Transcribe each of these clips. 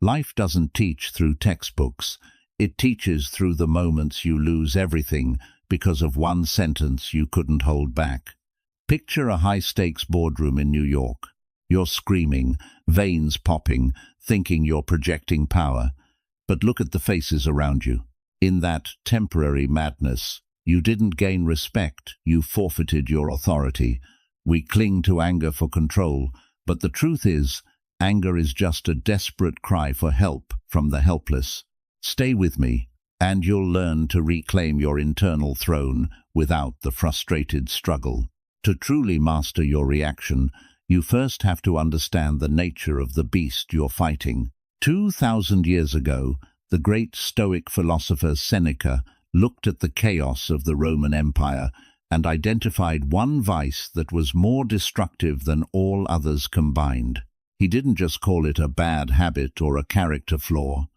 Life doesn't teach through textbooks. It teaches through the moments you lose everything because of one sentence you couldn't hold back. Picture a high-stakes boardroom in New York. You're screaming, veins popping, thinking you're projecting power. But look at the faces around you. In that temporary madness, you didn't gain respect, you forfeited your authority. We cling to anger for control, but the truth is, anger is just a desperate cry for help from the helpless. Stay with me, and you'll learn to reclaim your internal throne without the frustrated struggle. To truly master your reaction, you first have to understand the nature of the beast you're fighting. 2,000 years ago, the great Stoic philosopher Seneca looked at the chaos of the Roman Empire and identified one vice that was more destructive than all others combined. He didn't just call it a bad habit or a character flaw.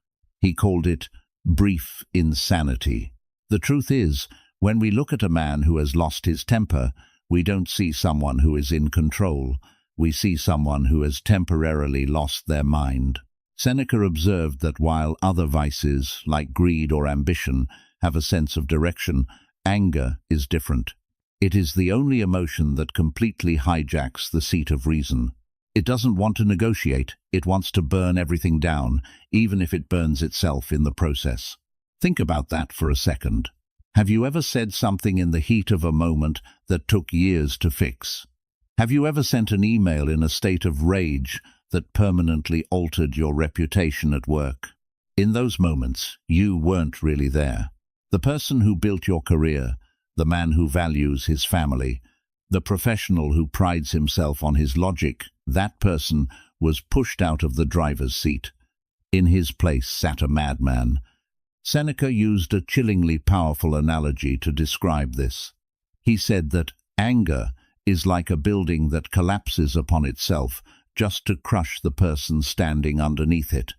He called it brief insanity. The truth is, when we look at a man who has lost his temper, we don't see someone who is in control. We see someone who has temporarily lost their mind. Seneca observed that while other vices, like greed or ambition, have a sense of direction, anger is different. It is the only emotion that completely hijacks the seat of reason. It doesn't want to negotiate, it wants to burn everything down, even if it burns itself in the process. Think about that for a second. Have you ever said something in the heat of a moment that took years to fix? Have you ever sent an email in a state of rage that permanently altered your reputation at work? In those moments, you weren't really there. The person who built your career, the man who values his family, the professional who prides himself on his logic, that person was pushed out of the driver's seat. In his place sat a madman. Seneca used a chillingly powerful analogy to describe this. He said that anger is like a building that collapses upon itself just to crush the person standing underneath it.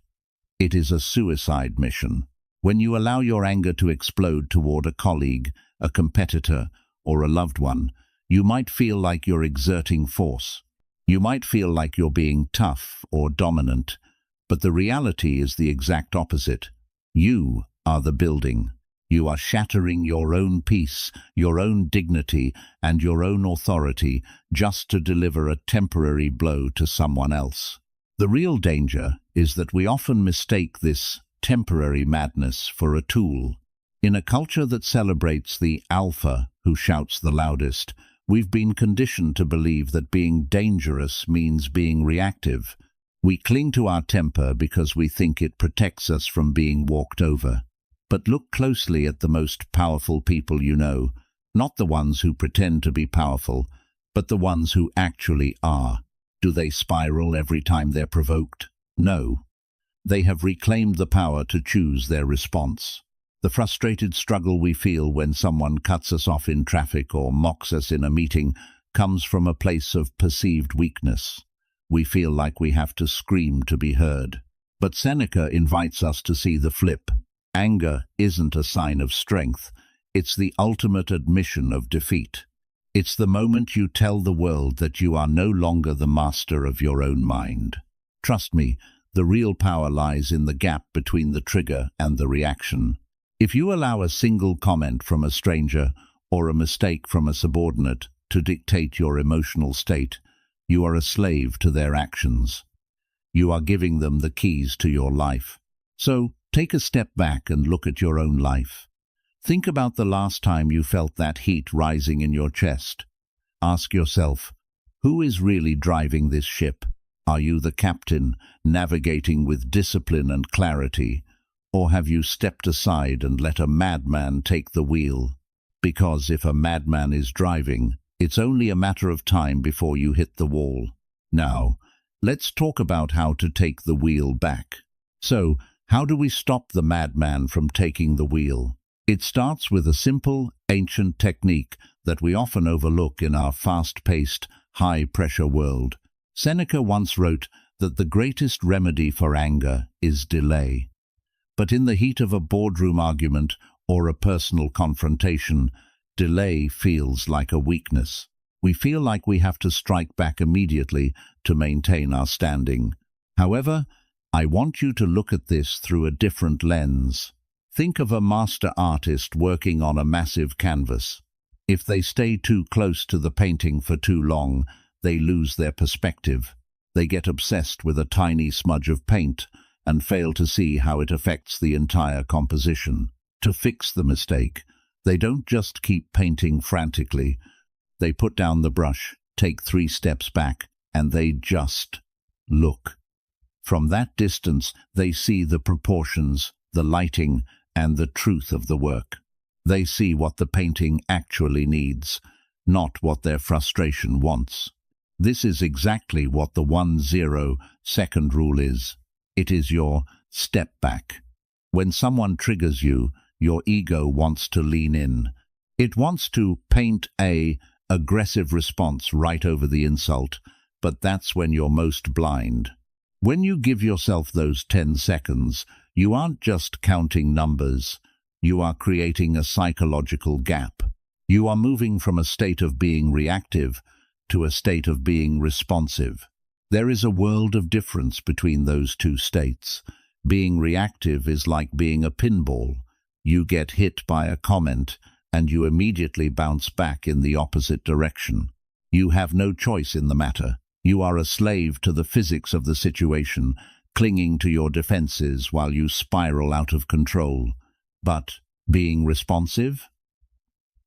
It is a suicide mission. When you allow your anger to explode toward a colleague, a competitor, or a loved one, you might feel like you're exerting force. You might feel like you're being tough or dominant, but the reality is the exact opposite. You are the building. You are shattering your own peace, your own dignity, and your own authority just to deliver a temporary blow to someone else. The real danger is that we often mistake this temporary madness for a tool. In a culture that celebrates the alpha who shouts the loudest, we've been conditioned to believe that being dangerous means being reactive. We cling to our temper because we think it protects us from being walked over. But look closely at the most powerful people you know, not the ones who pretend to be powerful, but the ones who actually are. Do they spiral every time they're provoked? No. They have reclaimed the power to choose their response. The frustrated struggle we feel when someone cuts us off in traffic or mocks us in a meeting comes from a place of perceived weakness. We feel like we have to scream to be heard. But Seneca invites us to see the flip. Anger isn't a sign of strength. It's the ultimate admission of defeat. It's the moment you tell the world that you are no longer the master of your own mind. Trust me, the real power lies in the gap between the trigger and the reaction. If you allow a single comment from a stranger or a mistake from a subordinate to dictate your emotional state, you are a slave to their actions. You are giving them the keys to your life. So, take a step back and look at your own life. Think about the last time you felt that heat rising in your chest. Ask yourself, who is really driving this ship? Are you the captain, navigating with discipline and clarity, or have you stepped aside and let a madman take the wheel? Because if a madman is driving, it's only a matter of time before you hit the wall. Now, let's talk about how to take the wheel back. So, how do we stop the madman from taking the wheel? It starts with a simple, ancient technique that we often overlook in our fast-paced, high-pressure world. Seneca once wrote that the greatest remedy for anger is delay. But in the heat of a boardroom argument or a personal confrontation, delay feels like a weakness. We feel like we have to strike back immediately to maintain our standing. However, I want you to look at this through a different lens. Think of a master artist working on a massive canvas. If they stay too close to the painting for too long, they lose their perspective. They get obsessed with a tiny smudge of paint and fail to see how it affects the entire composition. To fix the mistake, they don't just keep painting frantically. They put down the brush, take 3 steps back, and they just look. From that distance, they see the proportions, the lighting, and the truth of the work. They see what the painting actually needs, not what their frustration wants. This is exactly what the 1-0-second rule is. It is your step back. When someone triggers you, your ego wants to lean in. It wants to paint an aggressive response right over the insult, but that's when you're most blind. When you give yourself those 10 seconds, you aren't just counting numbers. You are creating a psychological gap. You are moving from a state of being reactive to a state of being responsive. There is a world of difference between those two states. Being reactive is like being a pinball. You get hit by a comment, and you immediately bounce back in the opposite direction. You have no choice in the matter. You are a slave to the physics of the situation, clinging to your defenses while you spiral out of control. But being responsive?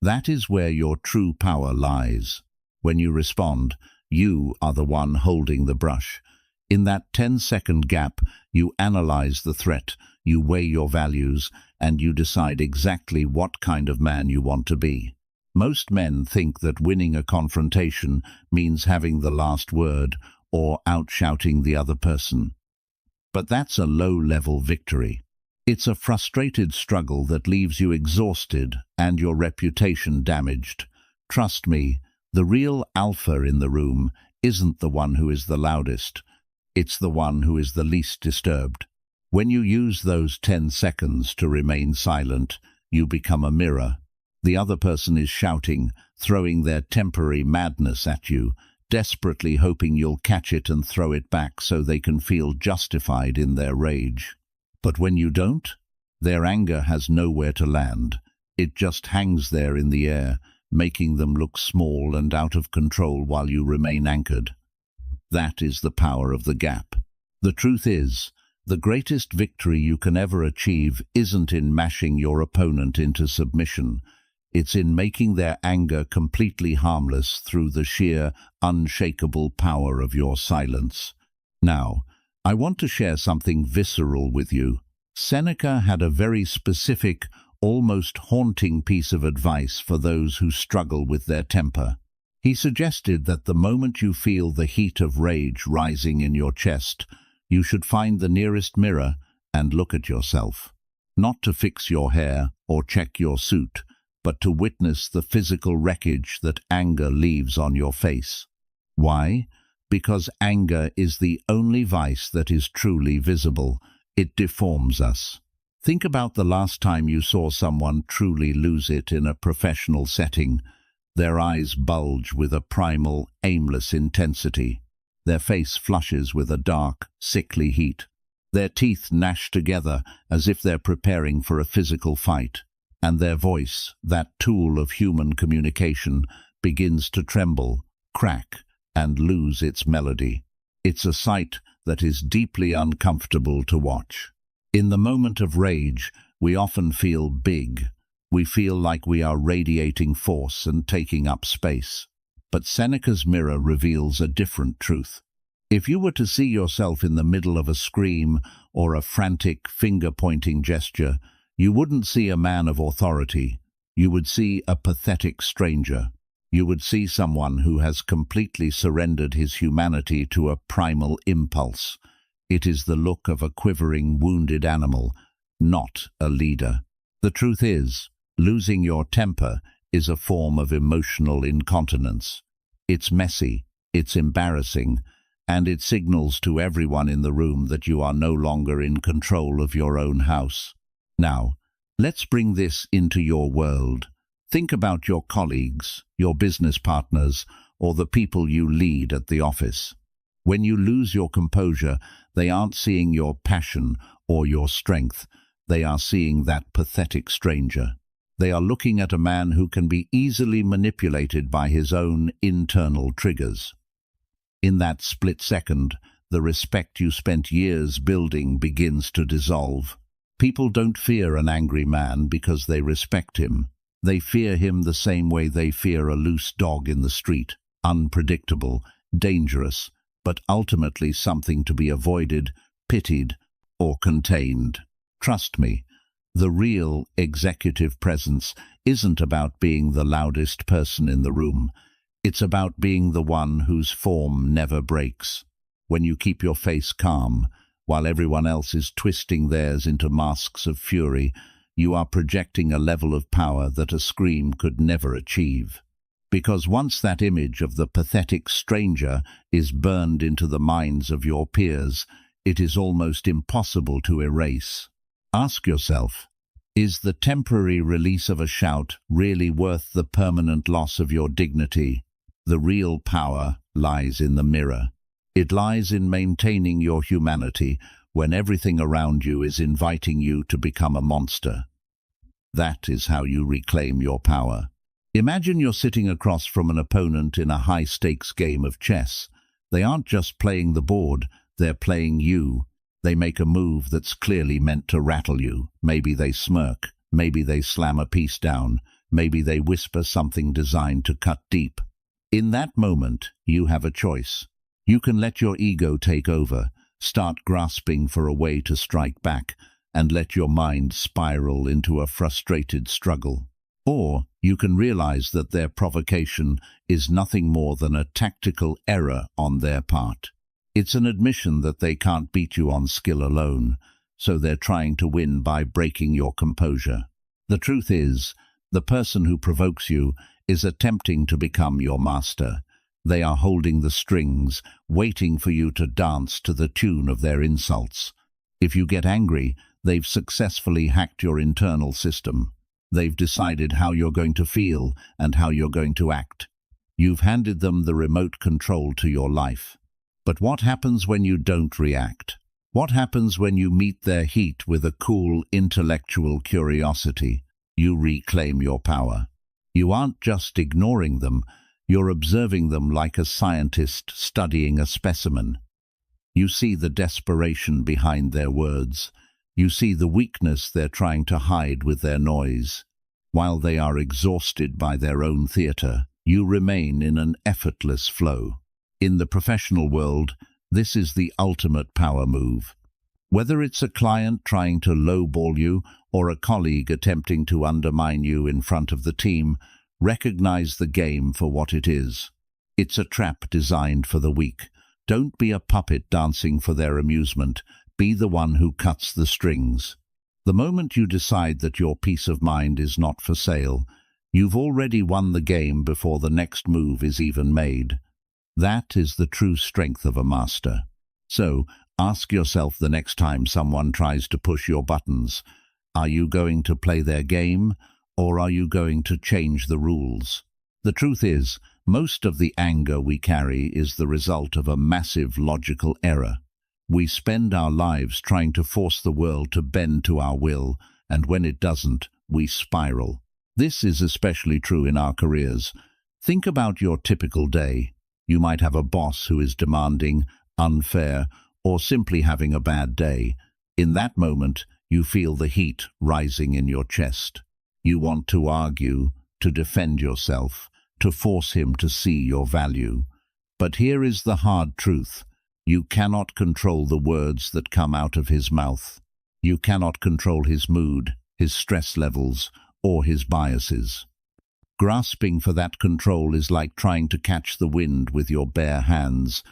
That is where your true power lies. When you respond, you are the one holding the brush. In that 10-second gap, you analyze the threat, you weigh your values, and you decide exactly what kind of man you want to be. Most men think that winning a confrontation means having the last word or outshouting the other person. But that's a low-level victory. It's a frustrated struggle that leaves you exhausted and your reputation damaged. Trust me, the real alpha in the room isn't the one who is the loudest. It's the one who is the least disturbed. When you use those 10 seconds to remain silent, you become a mirror. The other person is shouting, throwing their temporary madness at you, desperately hoping you'll catch it and throw it back so they can feel justified in their rage. But when you don't, their anger has nowhere to land. It just hangs there in the air, making them look small and out of control while you remain anchored. That is the power of the gap. The truth is, the greatest victory you can ever achieve isn't in mashing your opponent into submission. It's in making their anger completely harmless through the sheer, unshakable power of your silence. Now, I want to share something visceral with you. Seneca had a very specific, almost haunting piece of advice for those who struggle with their temper. He suggested that the moment you feel the heat of rage rising in your chest, you should find the nearest mirror and look at yourself. Not to fix your hair or check your suit, but to witness the physical wreckage that anger leaves on your face. Why? Because anger is the only vice that is truly visible. It deforms us. Think about the last time you saw someone truly lose it in a professional setting. Their eyes bulge with a primal, aimless intensity. Their face flushes with a dark, sickly heat. Their teeth gnash together as if they're preparing for a physical fight. And their voice, that tool of human communication, begins to tremble, crack, and lose its melody. It's a sight that is deeply uncomfortable to watch. In the moment of rage, we often feel big. We feel like we are radiating force and taking up space. But Seneca's mirror reveals a different truth. If you were to see yourself in the middle of a scream or a frantic finger-pointing gesture, you wouldn't see a man of authority. You would see a pathetic stranger. You would see someone who has completely surrendered his humanity to a primal impulse. It is the look of a quivering, wounded animal, not a leader. The truth is, losing your temper is a form of emotional incontinence. It's messy, it's embarrassing, and it signals to everyone in the room that you are no longer in control of your own house. Now, let's bring this into your world. Think about your colleagues, your business partners, or the people you lead at the office. When you lose your composure, They aren't seeing your passion or your strength. They are seeing that pathetic stranger. They are looking at a man who can be easily manipulated by his own internal triggers. In that split second, the respect you spent years building begins to dissolve. People don't fear an angry man because they respect him. They fear him the same way they fear a loose dog in the street, unpredictable, dangerous, but ultimately something to be avoided, pitied, or contained. Trust me, the real executive presence isn't about being the loudest person in the room. It's about being the one whose form never breaks. When you keep your face calm, while everyone else is twisting theirs into masks of fury, you are projecting a level of power that a scream could never achieve. Because once that image of the pathetic stranger is burned into the minds of your peers, it is almost impossible to erase. Ask yourself, is the temporary release of a shout really worth the permanent loss of your dignity? The real power lies in the mirror. It lies in maintaining your humanity when everything around you is inviting you to become a monster. That is how you reclaim your power. Imagine you're sitting across from an opponent in a high-stakes game of chess. They aren't just playing the board, they're playing you. They make a move that's clearly meant to rattle you. Maybe they smirk, maybe they slam a piece down, maybe they whisper something designed to cut deep. In that moment, you have a choice. You can let your ego take over, start grasping for a way to strike back, and let your mind spiral into a frustrated struggle. Or you can realize that their provocation is nothing more than a tactical error on their part. It's an admission that they can't beat you on skill alone, so they're trying to win by breaking your composure. The truth is, the person who provokes you is attempting to become your master. They are holding the strings, waiting for you to dance to the tune of their insults. If you get angry, they've successfully hacked your internal system. They've decided how you're going to feel and how you're going to act. You've handed them the remote control to your life. But what happens when you don't react? What happens when you meet their heat with a cool, intellectual curiosity? You reclaim your power. You aren't just ignoring them, you're observing them like a scientist studying a specimen. You see the desperation behind their words. You see the weakness they're trying to hide with their noise. While they are exhausted by their own theater, you remain in an effortless flow. In the professional world, this is the ultimate power move. Whether it's a client trying to lowball you or a colleague attempting to undermine you in front of the team, recognize the game for what it is. It's a trap designed for the weak. Don't be a puppet dancing for their amusement. Be the one who cuts the strings. The moment you decide that your peace of mind is not for sale, you've already won the game before the next move is even made. That is the true strength of a master. So, ask yourself the next time someone tries to push your buttons, are you going to play their game, or are you going to change the rules? The truth is, most of the anger we carry is the result of a massive logical error. We spend our lives trying to force the world to bend to our will, and when it doesn't, we spiral. This is especially true in our careers. Think about your typical day. You might have a boss who is demanding, unfair, or simply having a bad day. In that moment, you feel the heat rising in your chest. You want to argue, to defend yourself, to force him to see your value. But here is the hard truth. You cannot control the words that come out of his mouth. You cannot control his mood, his stress levels, or his biases. Grasping for that control is like trying to catch the wind with your bare hands.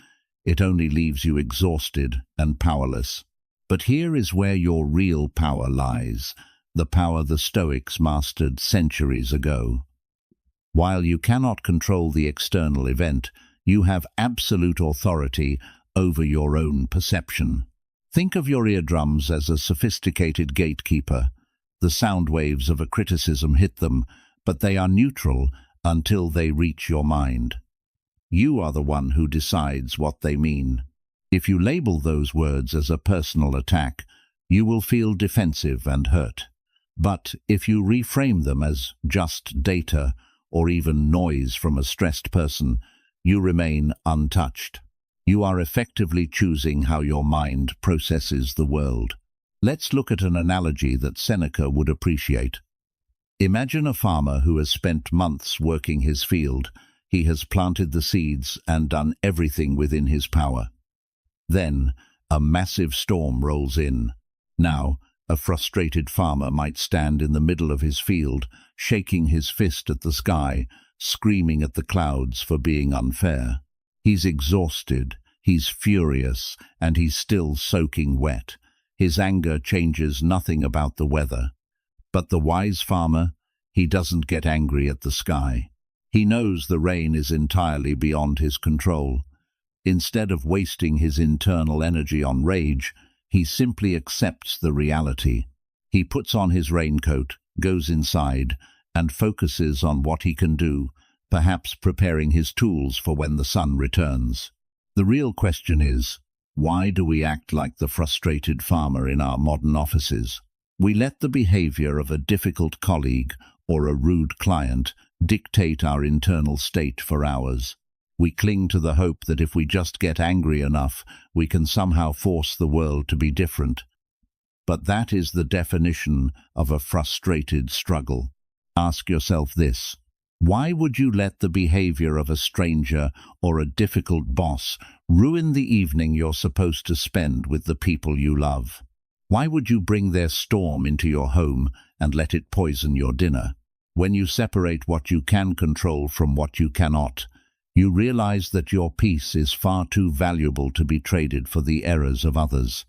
It only leaves you exhausted and powerless. But here is where your real power lies, the power the Stoics mastered centuries ago. While you cannot control the external event, you have absolute authority over your own perception. Think of your eardrums as a sophisticated gatekeeper. The sound waves of a criticism hit them, but they are neutral until they reach your mind. You are the one who decides what they mean. If you label those words as a personal attack, you will feel defensive and hurt. But if you reframe them as just data or even noise from a stressed person, you remain untouched. You are effectively choosing how your mind processes the world. Let's look at an analogy that Seneca would appreciate. Imagine a farmer who has spent months working his field. He has planted the seeds and done everything within his power. Then, a massive storm rolls in. Now, a frustrated farmer might stand in the middle of his field, shaking his fist at the sky, screaming at the clouds for being unfair. He's exhausted, he's furious, and he's still soaking wet. His anger changes nothing about the weather. But the wise farmer, he doesn't get angry at the sky. He knows the rain is entirely beyond his control. Instead of wasting his internal energy on rage, he simply accepts the reality. He puts on his raincoat, goes inside, and focuses on what he can do, perhaps preparing his tools for when the sun returns. The real question is, why do we act like the frustrated farmer in our modern offices? We let the behavior of a difficult colleague or a rude client dictate our internal state for hours. We cling to the hope that if we just get angry enough, we can somehow force the world to be different. But that is the definition of a frustrated struggle. Ask yourself this: why would you let the behavior of a stranger or a difficult boss ruin the evening you're supposed to spend with the people you love? Why would you bring their storm into your home and let it poison your dinner? When you separate what you can control from what you cannot, you realize that your peace is far too valuable to be traded for the errors of others.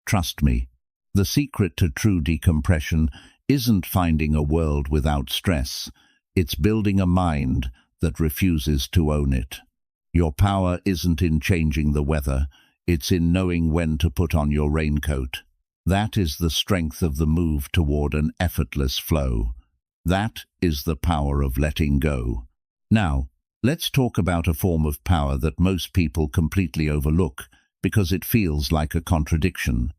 Trust me, the secret to true decompression isn't finding a world without stress. It's building a mind that refuses to own it. Your power isn't in changing the weather, it's in knowing when to put on your raincoat. That is the strength of the move toward an effortless flow. That is the power of letting go. Now, let's talk about a form of power that most people completely overlook because it feels like a contradiction.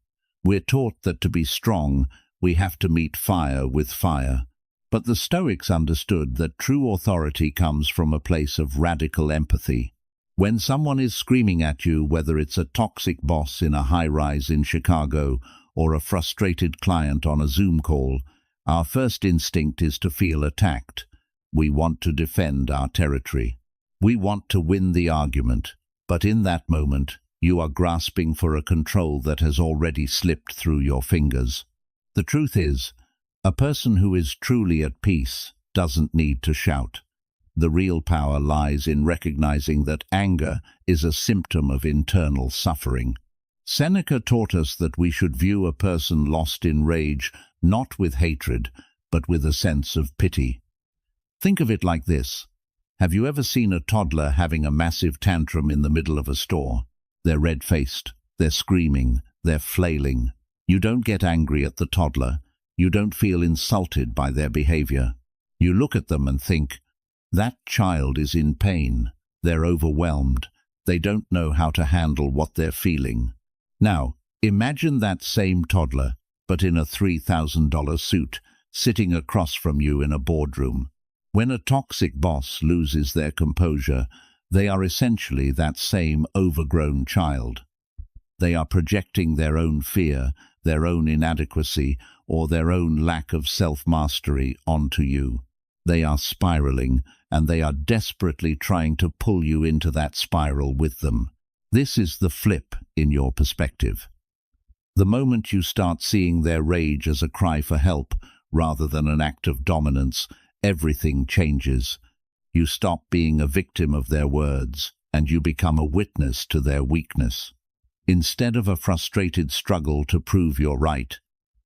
We're taught that to be strong, we have to meet fire with fire. But the Stoics understood that true authority comes from a place of radical empathy. When someone is screaming at you, whether it's a toxic boss in a high-rise in Chicago or a frustrated client on a Zoom call, our first instinct is to feel attacked. We want to defend our territory. We want to win the argument. But in that moment, you are grasping for a control that has already slipped through your fingers. The truth is, a person who is truly at peace doesn't need to shout. The real power lies in recognizing that anger is a symptom of internal suffering. Seneca taught us that we should view a person lost in rage not with hatred, but with a sense of pity. Think of it like this. Have you ever seen a toddler having a massive tantrum in the middle of a store? They're red-faced, they're screaming, they're flailing. You don't get angry at the toddler. You don't feel insulted by their behavior. You look at them and think, that child is in pain. They're overwhelmed. They don't know how to handle what they're feeling. Now, imagine that same toddler, but in a $3,000 suit, sitting across from you in a boardroom. When a toxic boss loses their composure, they are essentially that same overgrown child. They are projecting their own fear, their own inadequacy, or their own lack of self-mastery onto you. They are spiraling, and they are desperately trying to pull you into that spiral with them. This is the flip in your perspective. The moment you start seeing their rage as a cry for help rather than an act of dominance, everything changes. You stop being a victim of their words, and you become a witness to their weakness. Instead of a frustrated struggle to prove you're right,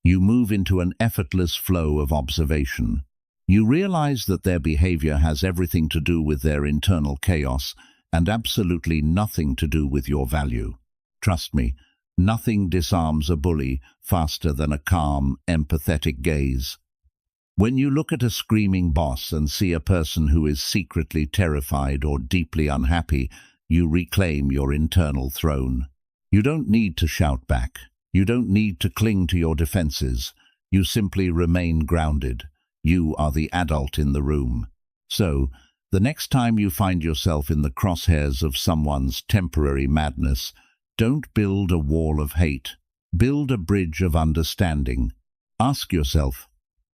you move into an effortless flow of observation. You realize that their behavior has everything to do with their internal chaos and absolutely nothing to do with your value. Trust me, nothing disarms a bully faster than a calm, empathetic gaze. When you look at a screaming boss and see a person who is secretly terrified or deeply unhappy, you reclaim your internal throne. You don't need to shout back. You don't need to cling to your defenses. You simply remain grounded. You are the adult in the room. So, the next time you find yourself in the crosshairs of someone's temporary madness, don't build a wall of hate. Build a bridge of understanding. Ask yourself,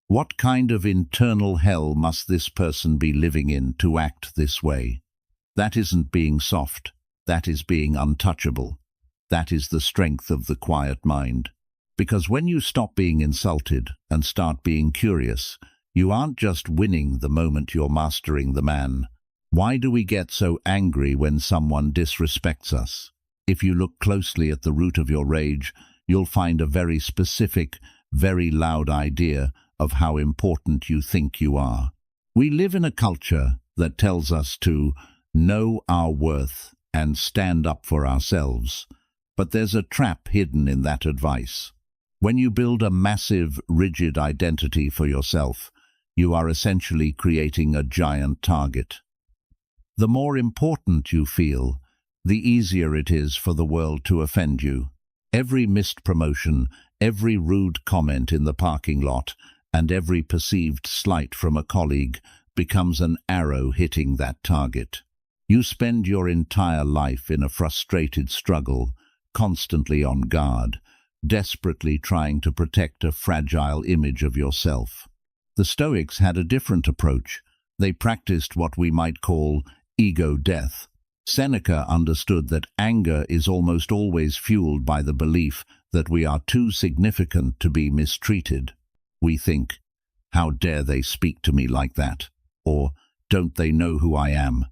what kind of internal hell must this person be living in to act this way? That isn't being soft. That is being untouchable. That is the strength of the quiet mind. Because when you stop being insulted and start being curious, you aren't just winning the moment you're mastering the man. Why do we get so angry when someone disrespects us? If you look closely at the root of your rage, you'll find a very specific, very loud idea of how important you think you are. We live in a culture that tells us to know our worth and stand up for ourselves. But there's a trap hidden in that advice. When you build a massive, rigid identity for yourself, you are essentially creating a giant target. The more important you feel, the easier it is for the world to offend you. Every missed promotion, every rude comment in the parking lot, and every perceived slight from a colleague becomes an arrow hitting that target. You spend your entire life in a frustrated struggle, constantly on guard, desperately trying to protect a fragile image of yourself. The Stoics had a different approach. They practiced what we might call ego death. Seneca understood that anger is almost always fueled by the belief that we are too significant to be mistreated. We think, how dare they speak to me like that? Or, don't they know who I am?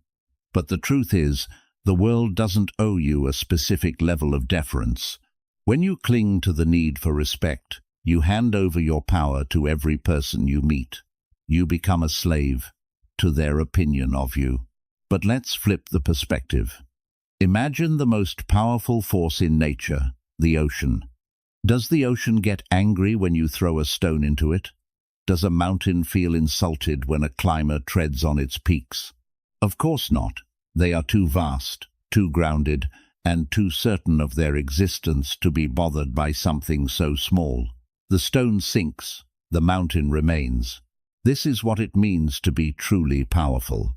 But the truth is, the world doesn't owe you a specific level of deference. When you cling to the need for respect, you hand over your power to every person you meet. You become a slave to their opinion of you. But let's flip the perspective. Imagine the most powerful force in nature, the ocean. Does the ocean get angry when you throw a stone into it? Does a mountain feel insulted when a climber treads on its peaks? Of course not. They are too vast, too grounded, and too certain of their existence to be bothered by something so small. The stone sinks, the mountain remains. This is what it means to be truly powerful.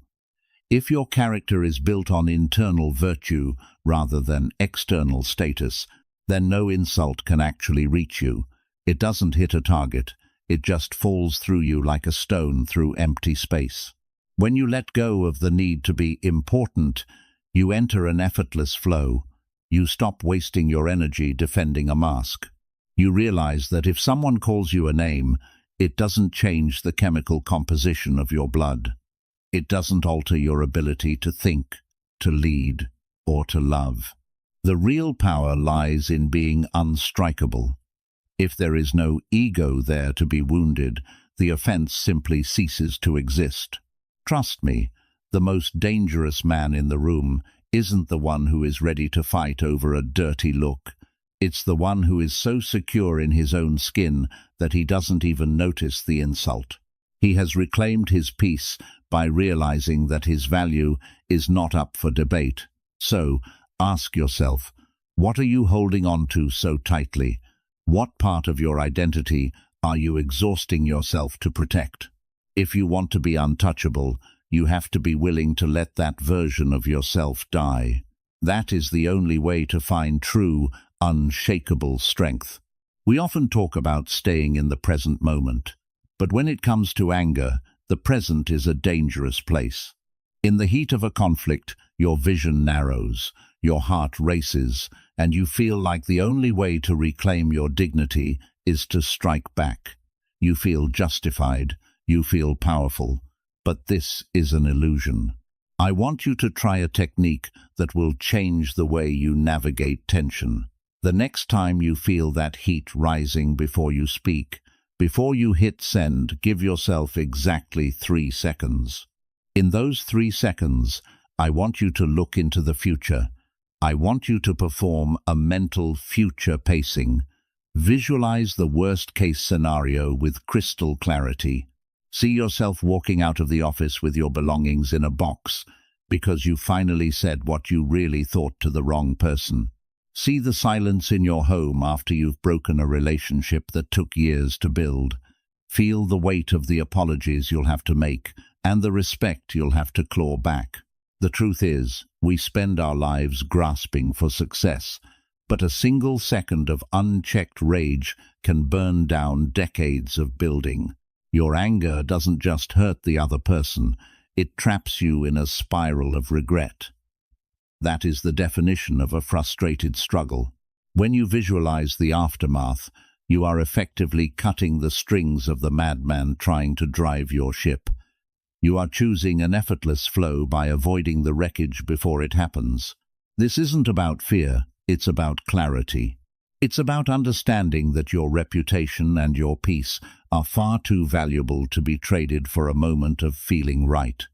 If your character is built on internal virtue rather than external status, then no insult can actually reach you. It doesn't hit a target. It just falls through you like a stone through empty space. When you let go of the need to be important, you enter an effortless flow. You stop wasting your energy defending a mask. You realize that if someone calls you a name, it doesn't change the chemical composition of your blood. It doesn't alter your ability to think, to lead, or to love. The real power lies in being unstrikable. If there is no ego there to be wounded, the offense simply ceases to exist. Trust me, the most dangerous man in the room isn't the one who is ready to fight over a dirty look. It's the one who is so secure in his own skin that he doesn't even notice the insult. He has reclaimed his peace by realizing that his value is not up for debate. So, ask yourself, what are you holding on to so tightly? What part of your identity are you exhausting yourself to protect? If you want to be untouchable, you have to be willing to let that version of yourself die. That is the only way to find true, unshakable strength. We often talk about staying in the present moment, but when it comes to anger, the present is a dangerous place. In the heat of a conflict, your vision narrows, your heart races, and you feel like the only way to reclaim your dignity is to strike back. You feel justified, you feel powerful, but this is an illusion. I want you to try a technique that will change the way you navigate tension. The next time you feel that heat rising before you speak, before you hit send, give yourself exactly 3 seconds. In those 3 seconds, I want you to look into the future. I want you to perform a mental future pacing. Visualize the worst-case scenario with crystal clarity. See yourself walking out of the office with your belongings in a box because you finally said what you really thought to the wrong person. See the silence in your home after you've broken a relationship that took years to build. Feel the weight of the apologies you'll have to make and the respect you'll have to claw back. The truth is, we spend our lives grasping for success, but a single second of unchecked rage can burn down decades of building. Your anger doesn't just hurt the other person, it traps you in a spiral of regret. That is the definition of a frustrated struggle. When you visualize the aftermath, you are effectively cutting the strings of the madman trying to drive your ship. You are choosing an effortless flow by avoiding the wreckage before it happens. This isn't about fear, it's about clarity. It's about understanding that your reputation and your peace are far too valuable to be traded for a moment of feeling right.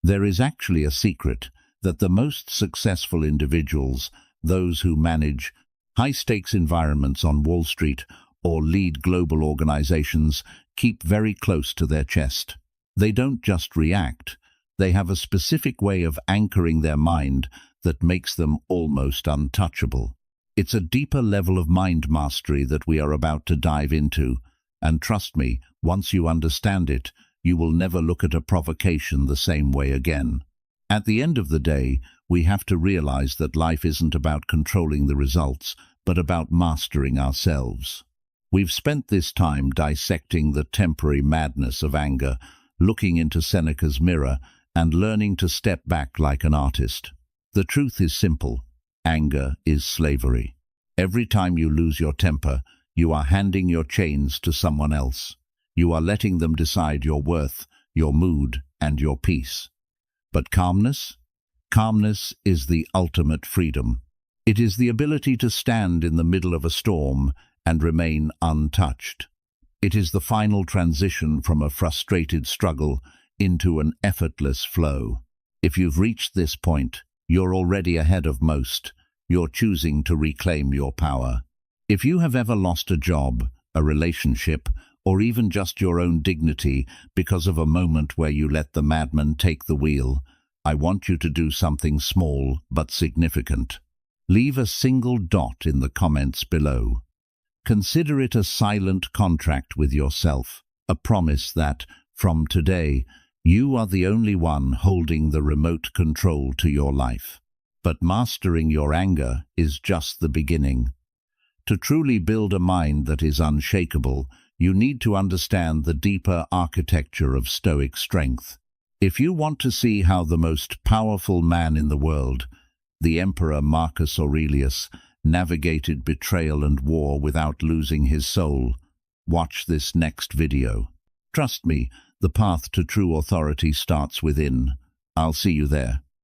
There is actually a secret that the most successful individuals, those who manage high-stakes environments on Wall Street or lead global organizations, keep very close to their chest. They don't just react, they have a specific way of anchoring their mind that makes them almost untouchable. It's a deeper level of mind mastery that we are about to dive into, and trust me, once you understand it, you will never look at a provocation the same way again. At the end of the day, we have to realize that life isn't about controlling the results, but about mastering ourselves. We've spent this time dissecting the temporary madness of anger, looking into Seneca's mirror, and learning to step back like an artist. The truth is simple. Anger is slavery. Every time you lose your temper, you are handing your chains to someone else. You are letting them decide your worth, your mood, and your peace. But calmness? Calmness is the ultimate freedom. It is the ability to stand in the middle of a storm and remain untouched. It is the final transition from a frustrated struggle into an effortless flow. If you've reached this point, you're already ahead of most. You're choosing to reclaim your power. If you have ever lost a job, a relationship, or even just your own dignity because of a moment where you let the madman take the wheel, I want you to do something small but significant. Leave a single dot in the comments below. Consider it a silent contract with yourself, a promise that, from today, you are the only one holding the remote control to your life. But mastering your anger is just the beginning. To truly build a mind that is unshakable, you need to understand the deeper architecture of Stoic strength. If you want to see how the most powerful man in the world, the Emperor Marcus Aurelius, navigated betrayal and war without losing his soul, watch this next video. Trust me, the path to true authority starts within. I'll see you there.